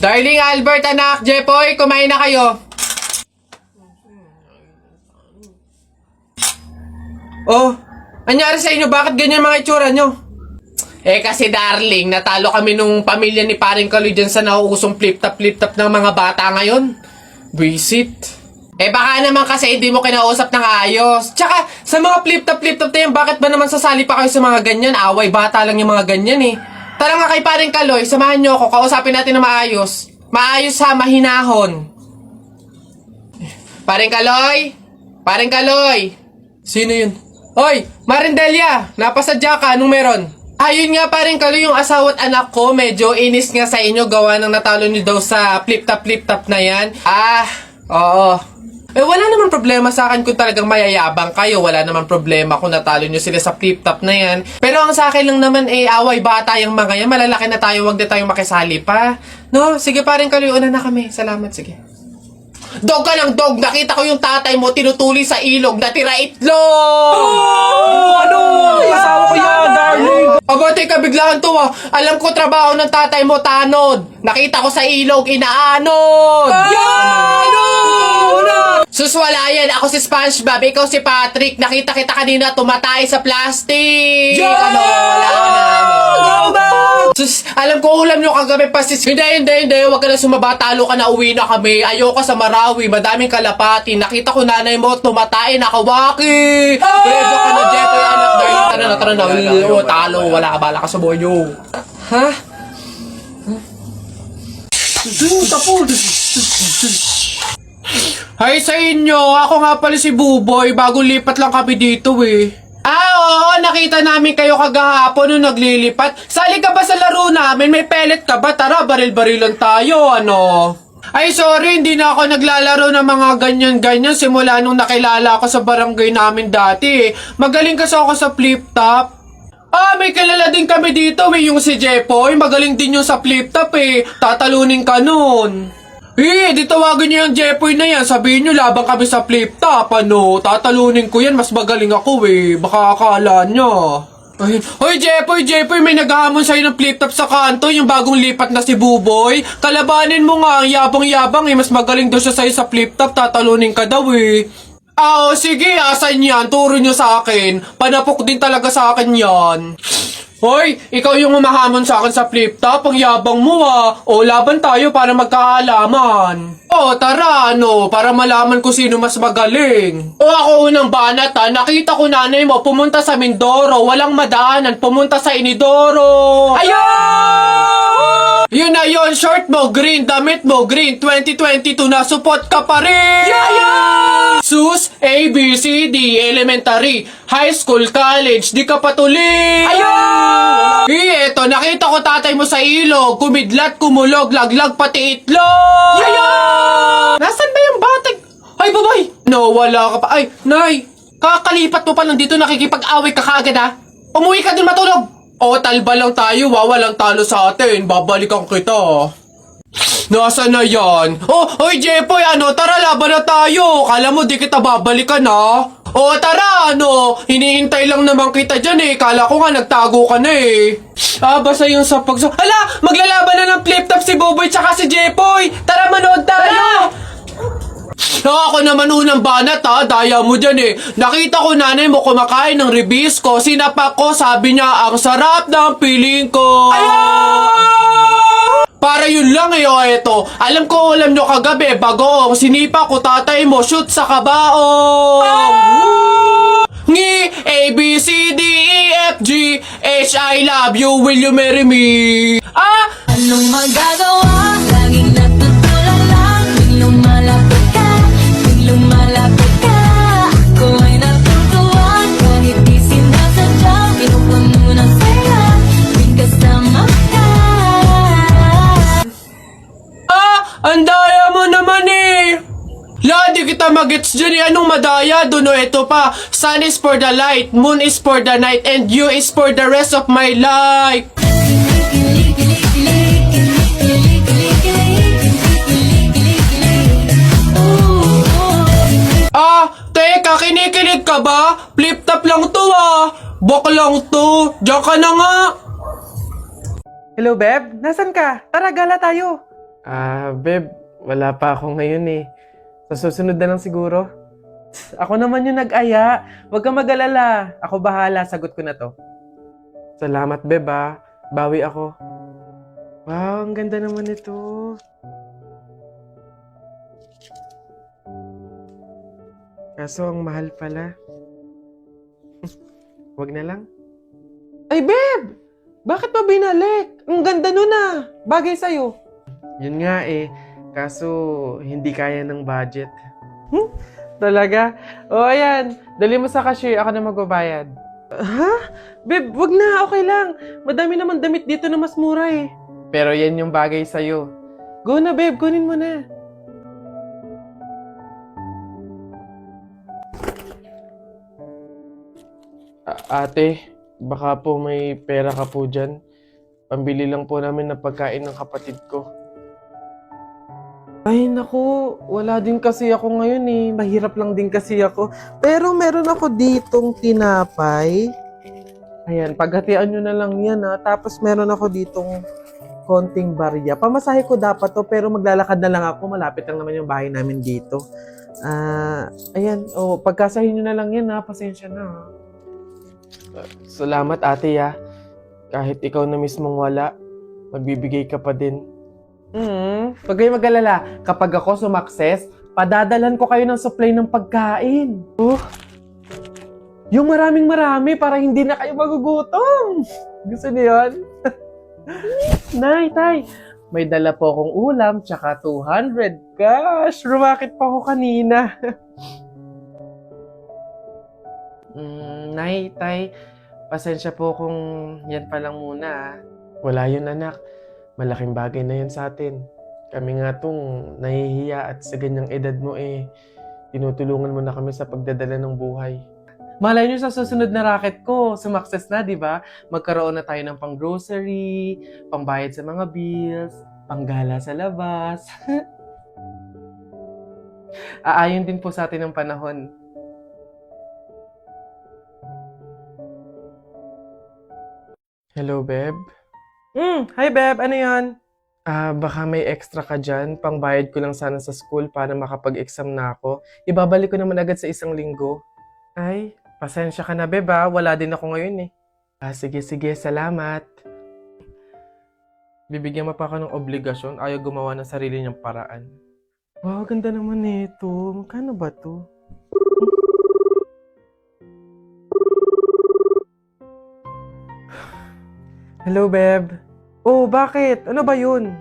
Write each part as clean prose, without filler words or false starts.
Darling Albert, anak, Jepoy, kumain na kayo. Oh, anyari sa inyo? Bakit ganyan mga itsura nyo? Kasi darling, natalo kami nung pamilya ni paring Kaloy dyan sa nauusong flip-top ng mga bata ngayon. Visit. Baka naman kasi hindi mo kinausap ng ayos. Tsaka, sa mga flip-top na yan, bakit ba naman sasali pa kayo sa mga ganyan? Away, bata lang yung mga ganyan eh. Tara nga kay paring Kaloy, samahan nyo ako, kausapin natin na maayos. Maayos ha, mahinahon. Paring Kaloy? Paring Kaloy? Sino yun? Hoy, Marindelia, napasadya ka, anong meron? Ayun nga paring Kaloy, yung asawa at anak ko, medyo inis nga sa inyo, gawa ng natalo nyo daw sa flip-top na yan. Oo. Wala naman problema sa akin kung talagang mayayabang kayo. Wala naman problema kung natalo nyo sila sa flip-top na yan. Pero ang sa akin lang naman away bata yung mga yan. Malalaki na tayo, wag na tayong makisali pa. No? Sige paring Kaloy, una na kami. Salamat, sige. Dog ka ng dog! Nakita ko yung tatay mo tinutuli sa ilog na tira itlog! Asawa ko yan, darling! Abate ka, biglaan to Alam ko trabaho ng tatay mo, tanod. Nakita ko sa ilog, inaanod! Sus, wala yan. Ako si SpongeBob, ikaw si Patrick. Nakita kita kanina tumatay sa plastic. Wala na. Sus, alam ko ulam nyo kagabi pa sis. Hindi. Huwag ka na sumaba. Talo ka na, uwi na kami. Ayoko sa Marawi. Madaming kalapati. Nakita ko nanay mo tumatay, nakawaki. Pwede ka na, Jepoy, anak. Tara na. Talo. Wala ka, bala ka sa buhay nyo. Ha? Hi sa inyo, ako nga pala si Buboy, bagong lipat lang kami dito Oo, nakita namin kayo kagahapon nung naglilipat. Sali ka ba sa laro namin? May pellet ka ba? Tara, baril-barilan tayo, ano? Ay, sorry, hindi na ako naglalaro ng mga ganyan-ganyan simula nung nakilala ako sa barangay namin dati. Magaling kasi ako sa flip-top. May kilala din kami dito, yung si Jepoy. Magaling din yung sa flip-top Tatalunin ka nun. Di tawagin niyo yung Jepoy na yan. Sabihin niyo, labang kami sa flip-top, ano? Tatalunin ko yan, mas magaling ako Baka akala niyo. Ayun. Hoy, Jepoy, may naghahamon sa'yo ng flip-top sa kanto, yung bagong lipat na si Buboy. Kalabanin mo nga, ang yabang-yabang mas magaling daw siya sa'yo sa flip-top, tatalunin ka daw sige, asan yan? Turo niyo sa akin. Panapok din talaga sa akin yan. Hoy, ikaw yung umahamon sa akin sa flip-top, ang yabang mo laban tayo para magkaalaman. Tara, para malaman ko sino mas magaling. Ako unang banat nakita ko nanay mo pumunta sa Mindoro, walang madaanan, pumunta sa Inidoro. Ayun! Yun na yun, short mo green, damit mo green, 2022 na support ka pa rin! Sus, A, B, C, D, elementary, high school, college, di ka patuloy! Eto, nakita ko tatay mo sa ilog, kumidlat, kumulog, laglag, pati itlog! Nasaan ba yung batag? Ay, babay! No, wala ka pa. Ay, nay, kakalipat mo pa lang dito, nakikipag-away ka kaagad Umuwi ka din matulog! Talba lang tayo walang talo sa atin, babalikan kita. Nasaan na yan? Hoy Jepoy, tara laban na tayo. Kala mo di kita babalikan tara, hinihintay lang naman kita dyan Kala ko nga nagtago ka na basta yung sa Hala, maglalaban na ng flip-top si Buboy tsaka si Jepoy. Tara, manood tayo. Ako naman unang banat daya mo dyan Nakita ko nanay mo kumakain ng ribisco. Sinapak ko, sabi niya, ang sarap ng piling ko. Para yun lang eto. Alam ko ulam nyo kagabi, bagoong. Sinipa ko tatay mo, shoot sa kabaong. Ngi, A, B, C, D, E, F, G, H, I love you, will you marry me? Anong magagawa? Laging natutulala. Tuwing lumalapit ka, tuwing lumalapit ka, ako ay natutuwa. Kahit di sinasadya, pinupuno ng saya, tuwing kasama ka. Ang daya mo naman di kita magets dyan Anong madaya? Doon ito pa. Sun is for the light, moon is for the night, and you is for the rest of my life. Teka, kinikilig ka ba? Flip-top lang to Bok lang to. Diyan ka na nga. Hello, Beb? Nasaan ka? Tara, gala tayo. Beb, wala pa ako ngayon eh. Sa susunod na lang siguro. Ako naman yung nag-aya. Huwag kang mag-alala. Ako bahala, sagot ko na to. Salamat, Beb ah. Bawi ako. Wow, ang ganda naman ito. Kaso ang mahal pala. Huwag na lang. Ay, Beb! Bakit pa binalik? Ang ganda nun ah. Bagay sa'yo. Yun nga eh. Kaso, hindi kaya ng budget. Talaga? O, ayan. Dali mo sa cashier. Ako na magbabayad. Ha? Beb, wag na. Okay lang. Madami naman damit dito na mas mura eh. Pero yan yung bagay sa'yo. Go na, Beb. Kunin mo na. Ate, baka po may pera ka po dyan. Pambili lang po namin ng pagkain ng kapatid ko. Ay, naku. Wala din kasi ako ngayon eh. Mahirap lang din kasi ako. Pero meron ako ditong tinapay. Ayan, paghatian nyo na lang yan ha. Tapos meron ako ditong konting barya. Pamasahe ko dapat to, pero maglalakad na lang ako. Malapit lang naman yung bahay namin dito. Ayan, pagkasahin nyo na lang yan ha. Pasensya na ha. Salamat ate ya. Kahit ikaw na mismong wala, magbibigay ka pa din. Huwag kayong mag-alala. Kapag ako sumakses, padadalan ko kayo ng supply ng pagkain. Yung maraming-marami para hindi na kayo magugutom. Gusto niyo yun? Nay, tay, may dala po akong ulam tsaka 200. Gosh, rumakit pa ako kanina. Nay, tay, pasensya po kung yan pa lang muna ah. Wala yun anak. Malaking bagay na yun sa atin. Kami nga tong nahihiya at sa ganyang edad mo eh, tinutulungan mo na kami sa pagdadala ng buhay. Malay nyo sa susunod na racket ko, sumakses na, di ba? Magkaroon na tayo ng pang-grocery, pangbayad sa mga bills, panggala sa labas. Aayon din po sa atin ang panahon. Hello, Beb? Hi, Beb. Ano yan? Baka may extra ka dyan. Pangbayad ko lang sana sa school para makapag-exam na ako. Ibabalik ko naman agad sa 1 linggo. Ay, pasensya ka na, Beb ah. Wala din ako ngayon eh. Sige. Salamat. Bibigyan mo pa ako ng obligasyon. Ayaw gumawa ng sarili niyang paraan. Wow, ganda naman nito. Magkano ba to? Hello, Beb. Oh, bakit? Ano ba yun?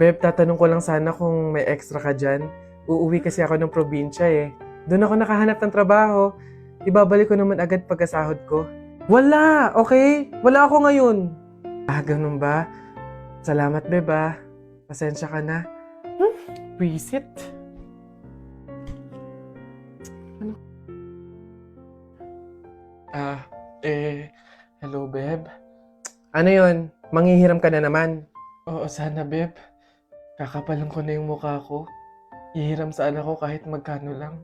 Beb, tatanong ko lang sana kung may extra ka dyan. Uuwi kasi ako ng probinsya eh. Doon ako nakahanap ng trabaho. Ibabalik ko naman agad pagkasahod ko. Wala, okay? Wala ako ngayon. Ganun ba? Salamat, Beb ah. Pasensya ka na. Visit? Ano? Hello, Beb. Ano yun? Manghihiram ka na naman? Oo, sana, Beb. Kakapalan ko na yung mukha ko. Ihiram sa anak ko kahit magkano lang.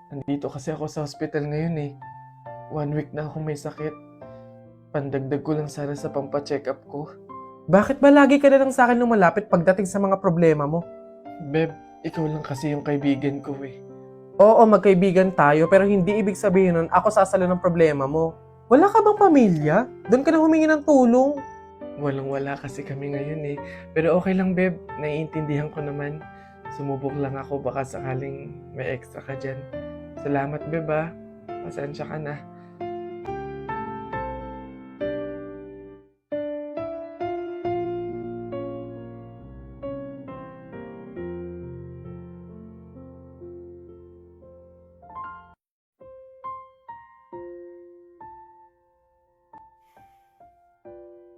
Nandito kasi ako sa hospital ngayon eh. 1 week na akong may sakit. Pandagdag ko lang sana sa pampacheck up ko. Bakit ba lagi ka na lang sa akin lumalapit pagdating sa mga problema mo? Beb, ikaw lang kasi yung kaibigan ko eh. Oo, magkaibigan tayo pero hindi ibig sabihin nun ako sasalo ng problema mo. Wala ka bang pamilya? Doon ka na humingi ng tulong. Walang-wala kasi kami ngayon eh. Pero okay lang, Beb. Naiintindihan ko naman. Sumubok lang ako baka sakaling may extra ka dyan. Salamat, Beb ah. Pasensya ka na.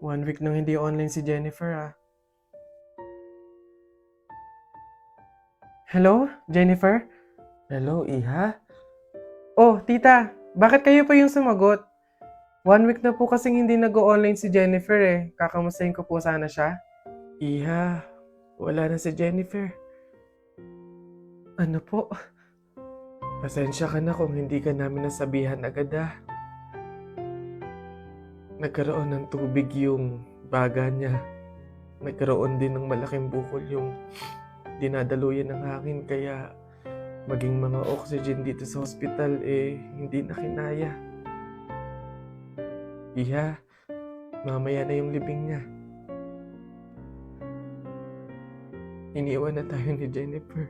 One week nang hindi online si Jennifer ah. Hello, Jennifer? Hello, Iha? Oh, tita, bakit kayo pa yung sumagot? 1 week na po kasing hindi nag-online si Jennifer eh. Kakamustahin ko po sana siya. Iha, wala na si Jennifer. Ano po? Pasensya ka na kung hindi ka namin nasabihan agad ah. Nagkaroon ng tubig yung baga niya. nagkaroon din ng malaking bukol yung dinadaluyan ng hangin kaya maging mga oxygen dito sa hospital hindi na kinaya. Iha, mamaya na yung libing niya. Iniwan na tayo ni Jennifer.